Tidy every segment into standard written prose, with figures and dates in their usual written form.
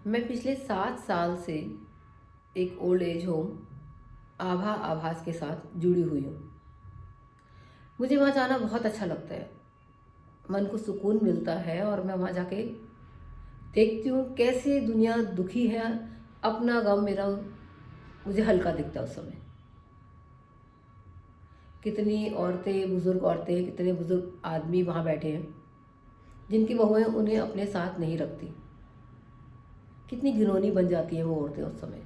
मैं पिछले 7 साल से एक ओल्ड एज होम आभा आभास के साथ जुड़ी हुई हूँ। मुझे वहाँ जाना बहुत अच्छा लगता है, मन को सुकून मिलता है और मैं वहाँ जाके देखती हूँ कैसे दुनिया दुखी है। अपना गम मेरा मुझे हल्का दिखता है उस समय। कितनी औरतें, कितने बुजुर्ग आदमी वहाँ बैठे हैं जिनकी बहुएं उन्हें अपने साथ नहीं रखती। कितनी घिनौनी बन जाती हैं वो औरतें उस समय।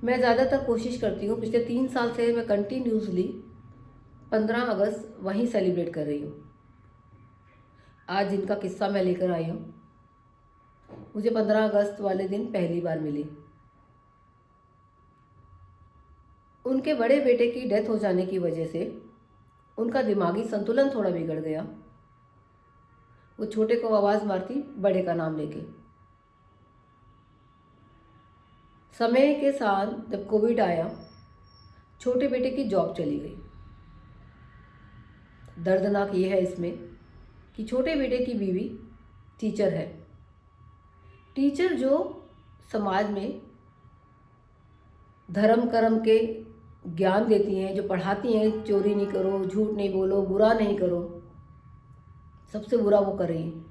मैं ज़्यादातर कोशिश करती हूँ, पिछले 3 साल से मैं कंटिन्यूसली 15 अगस्त वहीं सेलिब्रेट कर रही हूँ। आज जिनका किस्सा मैं लेकर आई हूँ, मुझे 15 अगस्त वाले दिन पहली बार मिली। उनके बड़े बेटे की डेथ हो जाने की वजह से उनका दिमागी संतुलन थोड़ा बिगड़ गया। वो छोटे को आवाज़ मारती बड़े का नाम लेके। समय के साथ जब कोविड आया, छोटे बेटे की जॉब चली गई। दर्दनाक ये है इसमें कि छोटे बेटे की बीवी टीचर है। टीचर जो समाज में धर्म कर्म के ज्ञान देती हैं, जो पढ़ाती हैं, चोरी नहीं करो, झूठ नहीं बोलो, बुरा नहीं करो, सबसे बुरा वो कर रही हैं।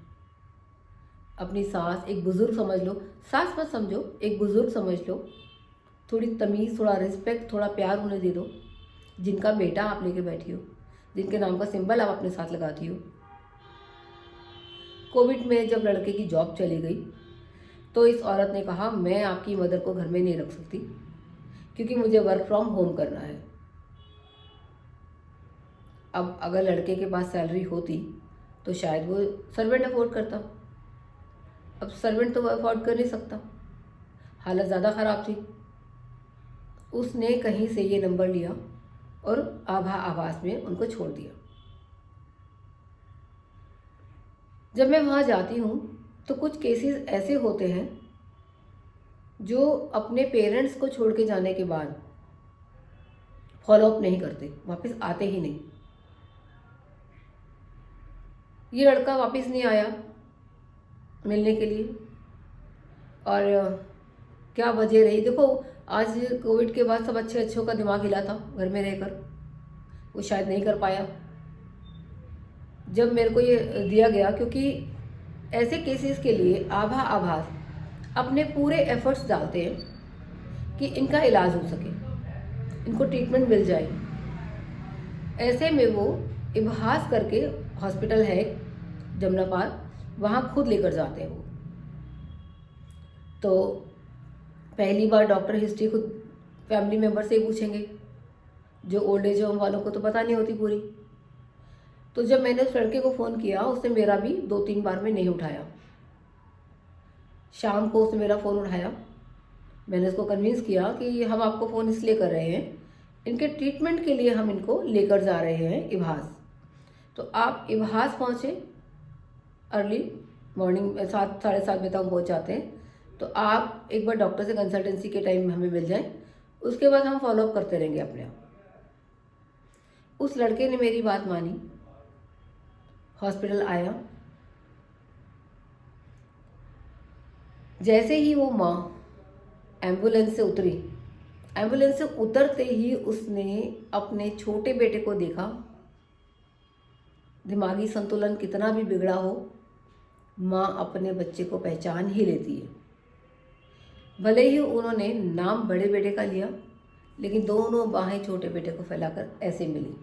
अपनी सास, एक बुज़ुर्ग समझ लो, सास मत समझो, एक बुज़ुर्ग समझ लो, थोड़ी तमीज़, थोड़ा रिस्पेक्ट, थोड़ा प्यार उन्हें दे दो। जिनका बेटा आप लेके बैठी हो, जिनके नाम का सिंबल आप अपने साथ लगाती हो। कोविड में जब लड़के की जॉब चली गई तो इस औरत ने कहा, मैं आपकी मदर को घर में नहीं रख सकती क्योंकि मुझे वर्क फ्रॉम होम करना है। अब अगर लड़के के पास सैलरी होती तो शायद वो सर्वेंट अफोर्ड करता। अब सर्वेंट तो वो अफोर्ड कर नहीं सकता, हालत ज़्यादा ख़राब थी। उसने कहीं से ये नंबर लिया और आभा आवास में उनको छोड़ दिया। जब मैं वहाँ जाती हूँ तो कुछ केसेस ऐसे होते हैं जो अपने पेरेंट्स को छोड़ के जाने के बाद फॉलो अप नहीं करते, वापस आते ही नहीं। ये लड़का वापस नहीं आया मिलने के लिए। और क्या वजह रही, देखो आज कोविड के बाद सब अच्छे अच्छों का दिमाग हिला था घर में रहकर, वो शायद नहीं कर पाया जब मेरे को ये दिया गया। क्योंकि ऐसे केसेस के लिए आभा आभास अपने पूरे एफर्ट्स डालते हैं कि इनका इलाज हो सके, इनको ट्रीटमेंट मिल जाए। ऐसे में वो इबहास करके हॉस्पिटल है जमुना पार, वहाँ खुद लेकर जाते हैं वो। तो पहली बार डॉक्टर हिस्ट्री खुद फैमिली मेम्बर से ही पूछेंगे, जो ओल्ड एज होम वालों को तो पता नहीं होती पूरी। तो जब मैंने उस लड़के को फ़ोन किया, उसने मेरा भी 2-3 बार में नहीं उठाया। शाम को उसने मेरा फ़ोन उठाया। मैंने उसको कन्विंस किया कि हम आपको फ़ोन इसलिए कर रहे हैं, इनके ट्रीटमेंट के लिए हम इनको लेकर जा रहे हैं इबहास। तो आप इबहास पहुँचे अर्ली मॉर्निंग 7, साढ़े 7 बजे तक हम पहुँच जाते हैं। तो आप एक बार डॉक्टर से कंसल्टेंसी के टाइम हमें मिल जाएं, उसके बाद हम फॉलोअप करते रहेंगे अपने आप। उस लड़के ने मेरी बात मानी, हॉस्पिटल आया। जैसे ही वो माँ एम्बुलेंस से उतरी, एम्बुलेंस से उतरते ही उसने अपने छोटे बेटे को देखा। दिमागी संतुलन कितना भी बिगड़ा हो, माँ अपने बच्चे को पहचान ही लेती है। भले ही उन्होंने नाम बड़े बेटे का लिया, लेकिन दोनों बाहें छोटे बेटे को फैलाकर ऐसे मिली।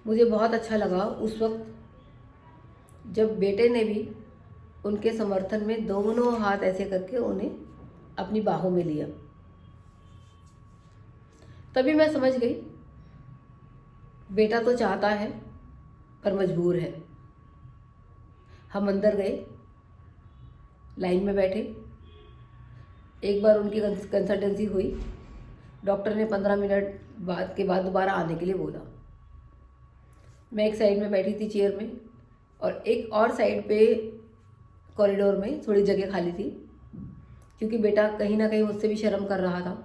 मुझे बहुत अच्छा लगा उस वक्त जब बेटे ने भी उनके समर्थन में दोनों हाथ ऐसे करके उन्हें अपनी बाहों में लिया। तभी मैं समझ गई, बेटा तो चाहता है पर मजबूर है। हम अंदर गए, लाइन में बैठे। एक बार उनकी कंसल्टेंसी हुई, डॉक्टर ने 15 मिनट बाद के बाद दोबारा आने के लिए बोला। मैं एक साइड में बैठी थी चेयर में, और एक और साइड पे कॉरिडोर में थोड़ी जगह खाली थी, क्योंकि बेटा कहीं ना कहीं मुझसे भी शर्म कर रहा था।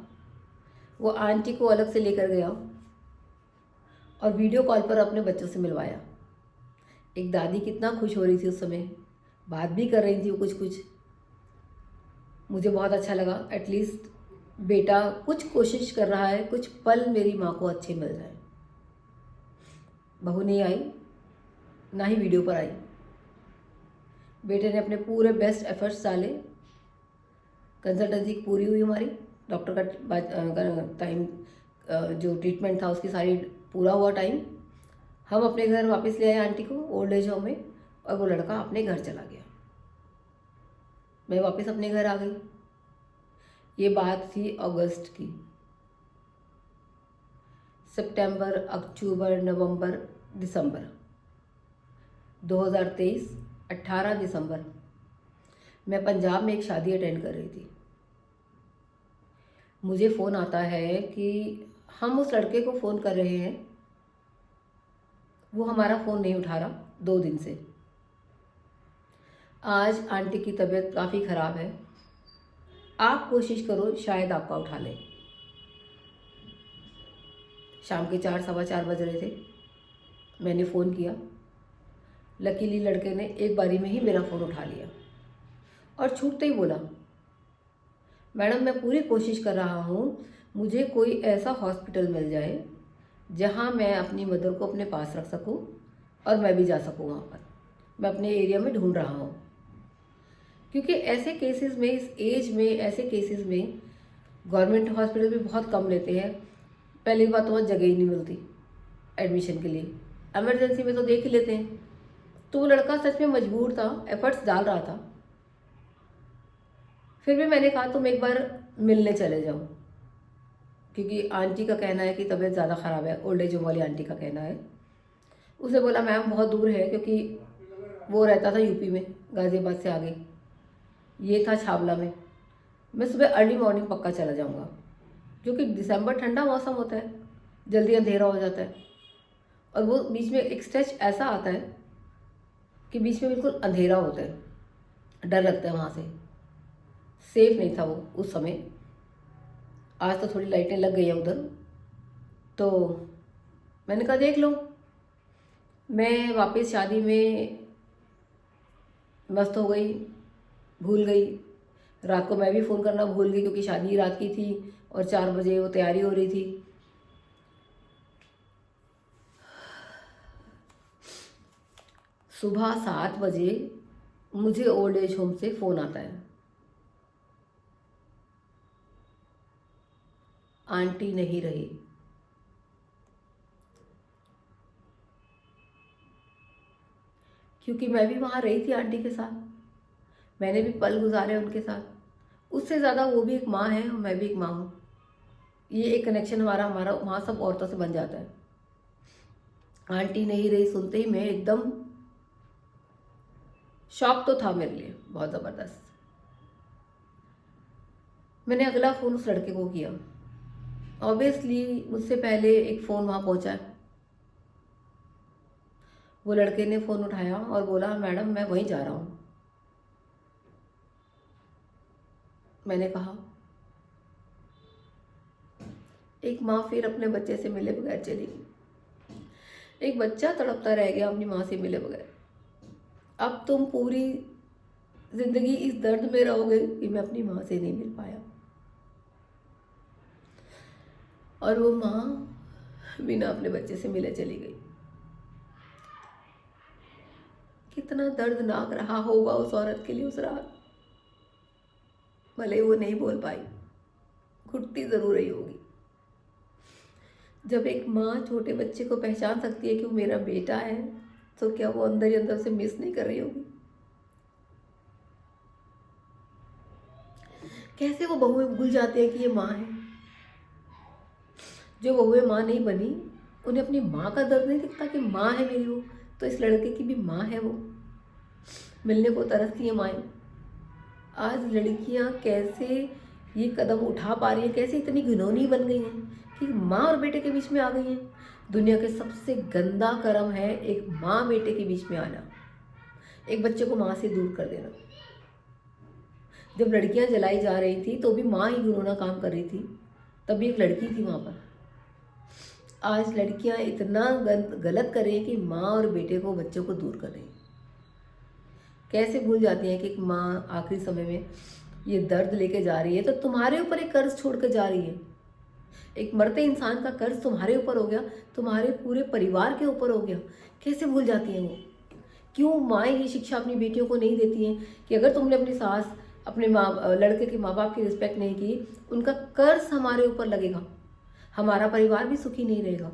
वो आंटी को अलग से लेकर गया और वीडियो कॉल पर अपने बच्चों से मिलवाया। एक दादी कितना खुश हो रही थी उस समय, बात भी कर रही थी वो कुछ कुछ। मुझे बहुत अच्छा लगा, एटलीस्ट बेटा कुछ कोशिश कर रहा है, कुछ पल मेरी माँ को अच्छे मिल जाए। बहू नहीं आई, ना ही वीडियो पर आई। बेटे ने अपने पूरे बेस्ट एफर्ट्स डाले। कंसल्टेंसी पूरी हुई हमारी, डॉक्टर का टाइम जो ट्रीटमेंट था उसकी सारी पूरा हुआ टाइम। हम अपने घर वापस ले आए आंटी को ओल्ड एज होम में, और वो लड़का अपने घर चला गया। मैं वापस अपने घर आ गई। ये बात थी अगस्त की। सितंबर, अक्टूबर, नवंबर, दिसंबर 2023, 18 दिसंबर मैं पंजाब में एक शादी अटेंड कर रही थी। मुझे फ़ोन आता है कि हम उस लड़के को फ़ोन कर रहे हैं, वो हमारा फ़ोन नहीं उठा रहा 2 दिन से। आज आंटी की तबीयत काफ़ी ख़राब है, आप कोशिश करो शायद आपका उठा ले। शाम के 4, सवा 4 बज रहे थे। मैंने फ़ोन किया। लकीली लड़के ने एक बारी में ही मेरा फ़ोन उठा लिया और छूटते ही बोला, मैडम मैं पूरी कोशिश कर रहा हूँ, मुझे कोई ऐसा हॉस्पिटल मिल जाए जहाँ मैं अपनी मदर को अपने पास रख सकूँ और मैं भी जा सकूँ वहाँ पर। मैं अपने एरिया में ढूंढ रहा हूँ, क्योंकि ऐसे केसेस में, इस एज में ऐसे केसेस में गवर्नमेंट हॉस्पिटल भी बहुत कम लेते हैं। पहली बात तो वहाँ जगह ही नहीं मिलती एडमिशन के लिए, एमरजेंसी में तो देख ही लेते हैं। तो वो लड़का सच में मजबूर था, एफर्ट्स डाल रहा था। फिर भी मैंने कहा तुम एक बार मिलने चले जाओ, क्योंकि आंटी का कहना है कि तबीयत ज़्यादा ख़राब है, ओल्ड एज होम वाली आंटी का कहना है। उसने बोला मैम बहुत दूर है, क्योंकि वो रहता था यूपी में, गाज़ियाबाद से आगे, ये था छावला में। मैं सुबह अर्ली मॉर्निंग पक्का चला जाऊँगा, क्योंकि दिसंबर ठंडा मौसम होता है, जल्दी अंधेरा हो जाता है। और वो बीच में एक स्ट्रेच ऐसा आता है कि बीच में बिल्कुल अंधेरा होता है, डर लगता है वहाँ से। सेफ नहीं था वो उस समय। आज तो थोड़ी लाइटें लग गई हैं उधर। तो मैंने कहा देख लो। मैं वापस शादी में मस्त हो गई, भूल गई। रात को मैं भी फ़ोन करना भूल गई, क्योंकि शादी रात की थी और 4 बजे वो तैयारी हो रही थी। सुबह 7 बजे मुझे ओल्ड एज होम से फ़ोन आता है, आंटी नहीं रही। क्योंकि मैं भी वहाँ रही थी आंटी के साथ, मैंने भी पल गुजारे उनके साथ। उससे ज़्यादा वो भी एक माँ है और मैं भी एक माँ हूँ। ये एक कनेक्शन हमारा हमारा वहाँ सब औरतों से बन जाता है। आंटी नहीं रही सुनते ही मैं एकदम, शॉक तो था मेरे लिए बहुत ज़बरदस्त। मैंने अगला फ़ोन उस लड़के को किया। ऑब्वियसली मुझसे पहले एक फ़ोन वहाँ पहुँचा है। वो लड़के ने फ़ोन उठाया और बोला मैडम मैं वहीं जा रहा हूँ। मैंने कहा एक माँ फिर अपने बच्चे से मिले बगैर चली गई। एक बच्चा तड़पता रह गया अपनी माँ से मिले बगैर। अब तुम पूरी जिंदगी इस दर्द में रहोगे कि मैं अपनी माँ से नहीं मिल पाया। और वो माँ बिना अपने बच्चे से मिले चली गई। कितना दर्दनाक रहा होगा उस औरत के लिए उस रात। भले वो नहीं बोल पाई, घुटती जरूर रही होगी। जब एक माँ छोटे बच्चे को पहचान सकती है कि वो मेरा बेटा है, तो क्या वो अंदर ही अंदर से मिस नहीं कर रही होगी? कैसे वो बहुएं भूल जाते हैं कि ये माँ है। जो बहुएं माँ नहीं बनी, उन्हें अपनी माँ का दर्द नहीं दिखता कि माँ है मेरी वो। तो इस लड़के की भी माँ है, वो मिलने को तरसती है माएँ। आज लड़कियाँ कैसे ये कदम उठा पा रही हैं, कैसे इतनी घिनौनी बन गई हैं कि माँ और बेटे के बीच में आ गई हैं। दुनिया के सबसे गंदा कर्म है एक माँ बेटे के बीच में आना, एक बच्चे को माँ से दूर कर देना। जब लड़कियां जलाई जा रही थी तो भी माँ ही घिनौना काम कर रही थी, तब भी एक लड़की थी वहाँ पर। आज लड़कियां इतना गलत कर रही हैं कि माँ और बेटे को, बच्चों को दूर कर रही हैं। कैसे भूल जाती हैं कि एक माँ आखिरी समय में ये दर्द लेके जा रही है, तो तुम्हारे ऊपर एक कर्ज छोड़ कर जा रही है। एक मरते इंसान का कर्ज तुम्हारे ऊपर हो गया, तुम्हारे पूरे परिवार के ऊपर हो गया। कैसे भूल जाती हैं वो? क्यों माएँ ये शिक्षा अपनी बेटियों को नहीं देती हैं कि अगर तुमने अपनी सास, अपने लड़के के माँ बाप की रिस्पेक्ट नहीं की, उनका कर्ज हमारे ऊपर लगेगा, हमारा परिवार भी सुखी नहीं रहेगा।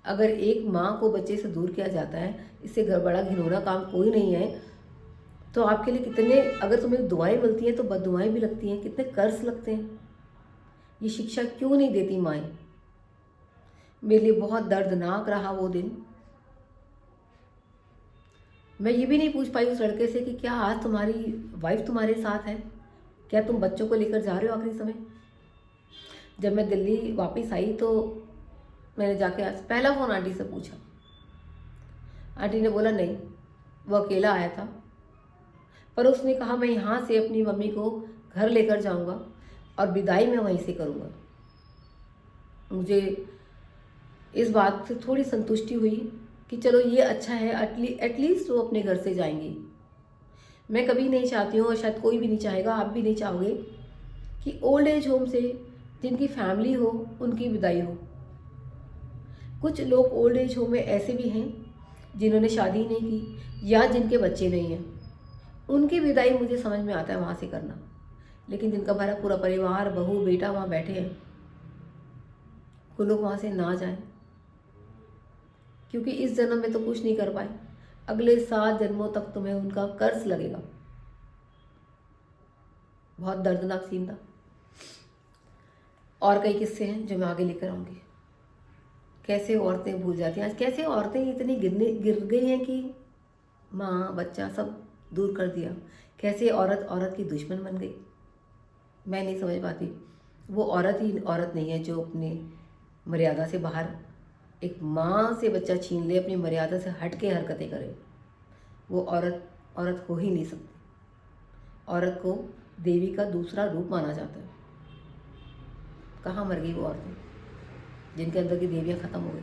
अगर एक माँ को बच्चे से दूर किया जाता है, इससे घर बड़ा घिनौना काम कोई नहीं है। तो आपके लिए कितने, अगर तुम्हें दुआएं मिलती हैं तो बददुआएं भी लगती हैं, कितने कर्ज लगते हैं। ये शिक्षा क्यों नहीं देती माएँ? मेरे लिए बहुत दर्दनाक रहा वो दिन। मैं ये भी नहीं पूछ पाई उस लड़के से कि क्या आज तुम्हारी वाइफ तुम्हारे साथ है, क्या तुम बच्चों को लेकर जा रहे हो आखिरी समय। जब मैं दिल्ली वापस आई तो मैंने जाके आज पहला फ़ोन आंटी से पूछा। आंटी ने बोला नहीं, वो अकेला आया था, पर उसने कहा मैं यहाँ से अपनी मम्मी को घर लेकर जाऊँगा और विदाई मैं वहीं से करूँगा। मुझे इस बात से थोड़ी संतुष्टि हुई कि चलो ये अच्छा है, एटलीस्ट वो अपने घर से जाएंगी। मैं कभी नहीं चाहती हूँ, और शायद कोई भी नहीं चाहेगा, आप भी नहीं चाहोगे, कि ओल्ड एज होम से जिनकी फैमिली हो उनकी विदाई हो। कुछ लोग ओल्ड एज होम में ऐसे भी हैं जिन्होंने शादी नहीं की या जिनके बच्चे नहीं हैं, उनकी विदाई मुझे समझ में आता है वहाँ से करना। लेकिन जिनका भरा पूरा परिवार, बहू बेटा वहाँ बैठे हैं, वो लोग वहाँ से ना जाएं, क्योंकि इस जन्म में तो कुछ नहीं कर पाए, अगले 7 जन्मों तक तुम्हें उनका कर्ज लगेगा। बहुत दर्दनाक सीन था। और कई किस्से हैं जो मैं आगे लेकर आऊँगी। कैसे औरतें भूल जाती हैं, आज कैसे औरतें इतनी गिर गई हैं कि माँ बच्चा सब दूर कर दिया। कैसे औरत औरत की दुश्मन बन गई, मैं नहीं समझ पाती। वो औरत ही औरत नहीं है जो अपनी मर्यादा से बाहर एक माँ से बच्चा छीन ले, अपनी मर्यादा से हट के हरकतें करे। वो औरत औरत हो ही नहीं सकती। औरत को देवी का दूसरा रूप माना जाता है। कहाँ मर गई वो औरतें जिनके अंदर की देवियाँ ख़त्म हो गई।